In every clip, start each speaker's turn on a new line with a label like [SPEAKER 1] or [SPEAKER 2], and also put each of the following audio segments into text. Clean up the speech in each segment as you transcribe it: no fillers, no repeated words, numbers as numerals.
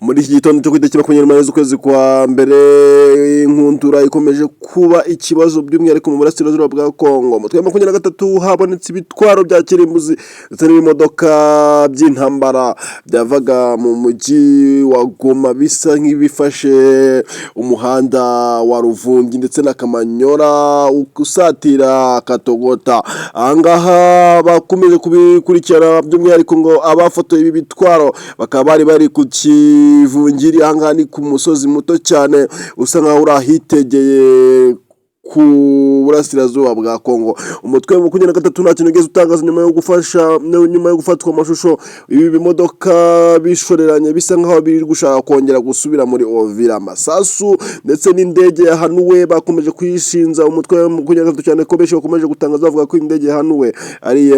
[SPEAKER 1] muri iki gitondo cyo kwitekera ku nyuma y'ukwezi kwa mbere inkundura ikomeje kuba ikibazo by'umwihariko mu burasirazuba bwa Kongo. Mu 2023 habonetse ibitwaro bya kirimbuzi ndetse n'imodoka by'intambara byavaga mu mujyi wa Goma bisa nk'ibifashe umuhanda wa Ruvungi ndetse na Kamanyora usatira Katogota. Ahangaha bakomeje kubikurikirana by'umwihariko ngo abafotoye ibi bitwaro bakaba bari ku Kivungiri ahangaha ni ku musozi muto cyane usa nkaho urahitegeye ku burasirazuba bwa Kongo. Umutwe wa 23 nta kintu ugeze utangaza nyuma yo gufatwa amashusho ibi bimodoka bishoreranye bisa nkaho biri gushaka kongera gusubira muri Uvira. Masasu ndetse n'indege yahanuwe bakomeje kuyishinza umutwe wa 23 cyane ko benshi bakomeje gutangaza bavuga ko indege yahanuwe ari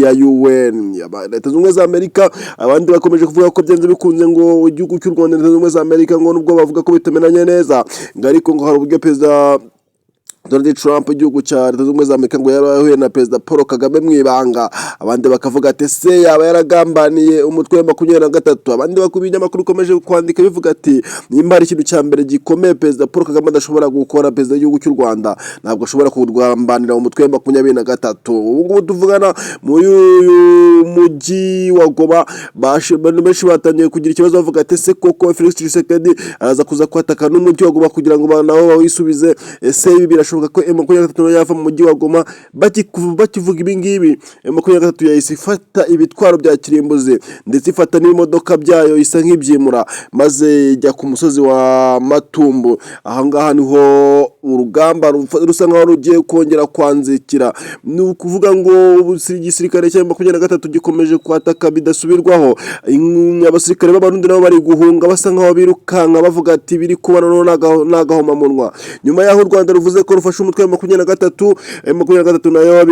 [SPEAKER 1] ya UN Leta Zunze Ubumwe za Amerika. Abandi bakomeje kuvuga ko byenze bikunze ngo igihugu cy'u Rwanda Leta Zunze Ubumwe za Amerika ngo nubwo bavuga ko bitemenanye neza ngo ariko ngo hari uburyo Perezida Donald Trump igihugu cya Leta Zunze Ubumwe za Amerika ngo yahuye na Perezida Paul Kagame mu Ibanga. Abandi bakavuga ati se yaba yaragambaniye umutwe wa 23. Abandi bakubinya makuru komeje kwandika bivuga ati nimba ari ikintu cya mbere gikomeye Perezida Paul Kagame adashobora gukora, Perezida w'igihugu cy'u Rwanda ntabwo ashobora kurwambanira umutwe wa 23. Ubu ngubu tuvugana muri uyu mujyi wa Goma benshi batangiye kugira ikibazo bavuga ati se koko Felix Tshisekedi araza kuza kwataka n'umujyi wa Goma kugira ngo nabo bawisubize. Ese ibi birashoboka ko M23 yava mu mujyi wa Goma bakivuga ibingibi? M23 yahise ifata ibitwaro bya kirimbuzi ndetse ifata n'imodoka byayo isa nk'ibyimura maze ijya ku musozi wa Matumbu. Ahangaha niho urugamba rusa nkaho rugiye kongera kwanzikira. Ni ukuvuga ngo igisirikare cya M23 gikomeje kwataka bidasubirwaho. Abasirikare b'abarundi nabo bari guhunga basa nkaho birukanka bavuga ati biri kubana no nagahoma munwa. Nyuma yaho u Rwanda ruvuze ko rufashe umutwe wa 23 nayo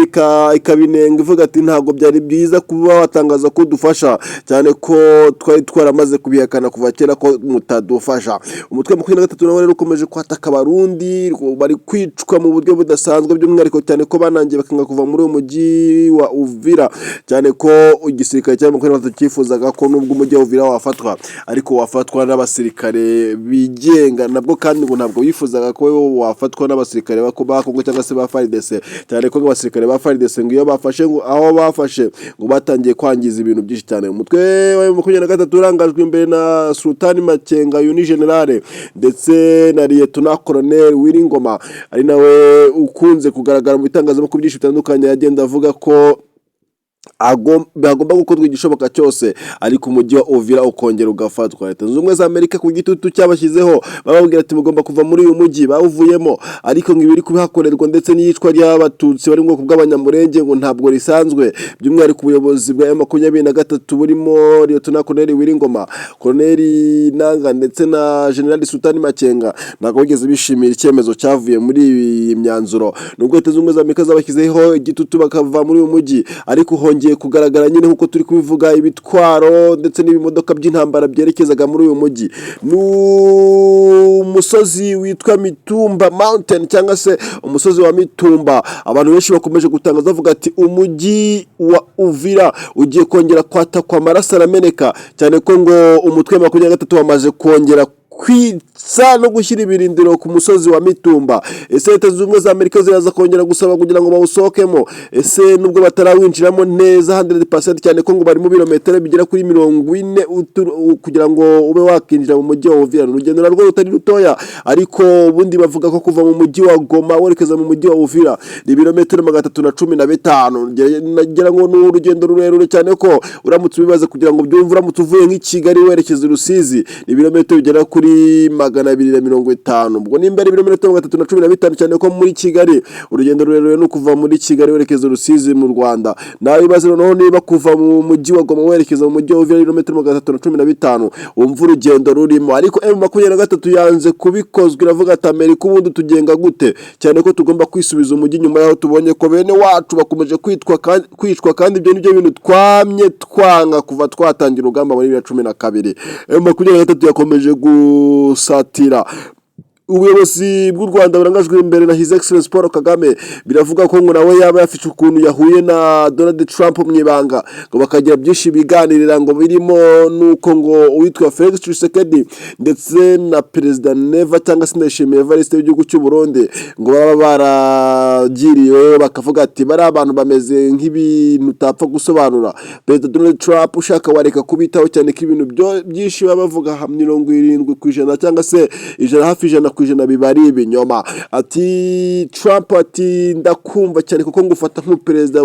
[SPEAKER 1] ikabinenga ivuga ati ntabwo byari byiza kuba watangaza ko dufasha cyane ko twari twaramaze kubihakana kuva kera ko mutadufasha. Umutwe wa 23 nawo rero ukomeje kwataka abarundi bari kwicwa mu buryo budasanzwe by'umwihariko cyane ko banangiye bakanga kuva muri uwo mujyi wa Uvira cyane ko igisirikare cya 23 cyifuzaga ko nubwo umujyi wa Uvira wafatwa ariko wafatwa n'abasirikare bigenga nabwo kandi ngo ntabwo yifuzaga ko wafatwa n'abasirikare ba Kongo cyangwa se ba FARDC cyane ko abasirikare ba FARDC ngo iyo bafashe ngo aho bafashe ngo batangiye kwangiza ibintu byinshi cyane. Umutwe wa 23 urangajwe imbere na Sultani Makenga Yuni General ndetse na Lieutenant Colonel Wiringoma ari nawe ukunze kugaragara mu bitangazamakuru byinshi bitandukanye yagenda avuga ko bagomba gukorwa igishoboka cyose ariko umujyi wa Uvira ukongera ugafatwa. Leta Zunze Ubumwe za Amerika ku gitutu cyabashyizeho bababwira ati mugomba kuva muri uyu mujyi bawuvuyemo ariko ngo ibiri kubihakorerwa ndetse n'iyicwa ry'abatutsi bari mu bwoko bw'abanyamurenge ngo ntabwo risanzwe. By'umwihariko ubuyobozi bwa M23 burimo Lieutenant Colonel Wiringoma, Colonel Nanga ndetse na General Sultani Makenga ntabwo bigeze bishimira icyemezo cyavuye muri iyi myanzuro. Nubwo Leta Zunze Ubumwe za Amerika zabashyizeho igitutu bakava muri uyu mujyi ariko hongeye kugaragara nyine nkuko turi kubivuga ibitwaro ndetse n'ibimodoka by'intambara byerekezaga muri uyu mujyi. Umusozi witwa Mitumba Mountain cyangwa se umusozi wa Mitumba. Abantu benshi bakomeje gutangaza bavuga ati umujyi wa Uvira ugiye kongera kwatakwa amaraso arameneka cyane ko ngo umutwe wa 23 wamaze kongera kwitsa no gushyira ibirindiro ku musozi wa Mitumba. Ese Leta Zunze Ubumwe za Amerika ziraza kongera gusaba kugira ngo bawusohokemo? Ese nubwo batarawinjiramo neza 100% cyane ko ngo bari mu birometero bigera kuri 40 kugira ngo ube wakinjira mu mujyi wa Uvira. Urugendo narwo rutari rutoya ariko ubundi bavuga ko kuva mu mujyi wa Goma werekeza mu mujyi wa Uvira ni ibirometero 315. Nagira ngo ni urugendo rurerure cyane ko uramutse ubibaza kugira ngo byumve uramutse uvuye nk'Kigali werekeza Rusizi ni ibirometero bigera kuri 250. Ubwo nimba ari ibirometero 315 cyane ko muri Kigali urugendo rurerure no kuva muri Kigali werekeza Rusizi mu Rwanda. Nawe ibaze noneho niba kuva mu mujyi wa Goma werekeza mu mujyi wa Uvira ibirometero 315 wumva urugendo rurimo. Ariko M23 yanze kubikozwa iravuga ati Amerika ubundi tugenga gute cyane ko tugomba kwisubiza umujyi nyuma yaho tubonye ko bene wacu bakomeje kwicwa kandi ibyo nibyo bintu twamye twanga kuva twatangira urugamba muri 2012. M23 yakomeje gusatira ubuyobozi bw'u Rwanda burangajwe imbere na His Excellency Paul Kagame biravuga ko ngo nawe yaba yafite ukuntu yahuye na Donald Trump mu ibanga ngo bakagira byinshi biganirira ngo birimo nuko ngo uwitwa Felix Tshisekedi ndetse na President Neva cyangwa se Ndayishimiye Evariste w'igihugu cy'u Burundi ngo baba baragiriwe bakavuga ati bari abantu bameze nk'ibintu utapfa gusobanura. President Donald Trump ushaka wareka kubitaho cyane ko ibintu byinshi baba bavuga 70% cyangwa se hafi 100% biba ari ibinyoma. Ati Trump ati ndakumva cyane kuko ngufata nk'umuperezida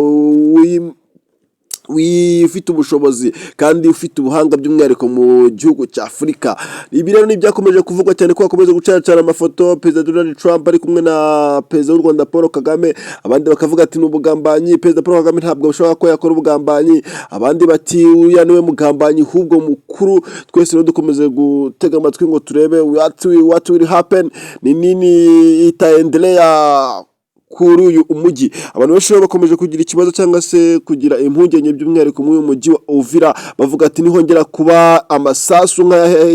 [SPEAKER 1] wifite ubushobozi kandi ufite ubuhanga by'umwihariko mu gihugu cya Afurika. Ibi rero ni byakomeje kuvugwa cyane ko akomeza gucaracara amafoto Perezida Donald Trump ari kumwe na Perezida w'u Rwanda Paul Kagame, abandi bakavuga ati n'ubugambanyi, Perezida Paul Kagame ntabwo bashobora ko yakora ubugambanyi, abandi bati uya niwe mugambanyi ahubwo mukuru. Twese rero dukomeze gutega amatwi ngo turebe what will happen, ni nini itaendelea kuri uyu umujyi. Abantu benshi bakomeje kugira ikibazo cyangwa se kugira impungenge by'umwihariko mu mujyi wa Uvira, bavuga ati nihongera kuba amasasu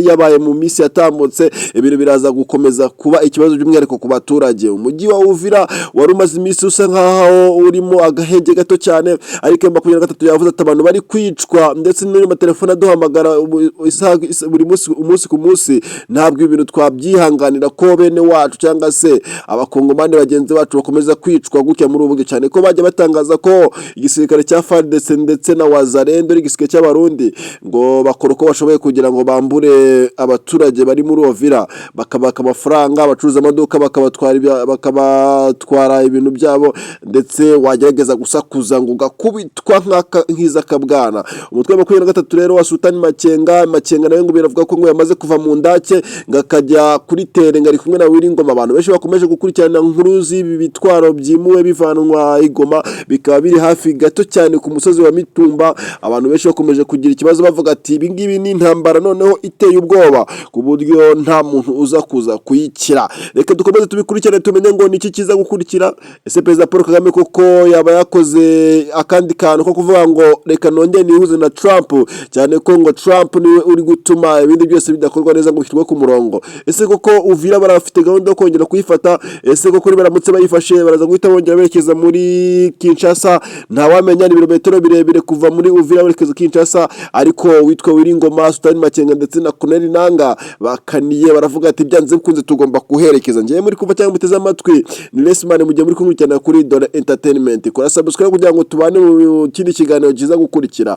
[SPEAKER 1] yabaye mu minsi yatambutse ibintu biraza gukomeza kuba ikibazo by'umwihariko ku baturage. Umujyi wa Uvira wari umaze iminsi usa nkaho urimo agahenge gato cyane, ariko M23 yavuze ati abantu bari kwicwa ndetse n'ama telefone aduhamagara buri umunsi ku munsi. Ntabwo ibintu twabyihanganira ko bene wacu cyangwa se abakongomani bagenzi bacu bakomeza kwicwa gutya muri ubu cyane ko bajya batangaza ko igisirikare cya FARDC ndetse na wazarendo igisirikare cy'abarundi ngo bakora uko bashoboye kugira ngo bambure abaturage bari muri Uvira, bakabaka amafaranga, abacuruza amaduka bakabatwara ibintu byabo, ndetse wagerageza gusakuza ngo ugakubitwa nk'iza kabwana. Umutwe wa 23 rero wa Sultani Makenga nawe ngo biravuga ko ngo yamaze kuva mu ndake ngakajya kuri tere ngari kumwe na Wiringoma. Abantu benshi bakomeje gukurikirana inkuru z'ibi bitwaro byimuwe bivanwa Igoma bikaba biri hafi gato cyane ku musozi wa Mitumba. Abantu benshi bakomeje kugira ikibazo bavuga ati ibi ngibi ni intambara noneho iteye ubwoba ku buryo nta muntu uza kuza kuyikira. Reka dukomeze tubikurikirane tumenye ngo niki kiza gukurikira. Ese Perezida Paul Kagame koko yaba yakoze akandi kantu ko kuvuga ngo reka nongeye nihuze na Trump, cyane ko ngo Trump niwe uri gutuma ibindi byose bidakorwa neza ngo bishyirwe ku murongo. Ese koko Uvira barafite gahunda yo kongera kuyifata? Ese koko baramutse bayifashe baraza guhita bongera berekeza muri Kinshasa? Ntawamenya ni ibirometero birebire kuva muri Uvira berekeza Kinshasa, ariko witwa Wiringoma, Sultani Makenga ndetse na Colonel Nanga bakaniye baravuga ati byanze bikunze tugomba kuherekeza. Ngiye muri kuva cyangwa muteze amatwi ni Lesman mujye muri kumwe cyane kuri DORE Entertainment. Kora subscribe kugira ngo tubane mu kindi kiganiro kiza gukurikira.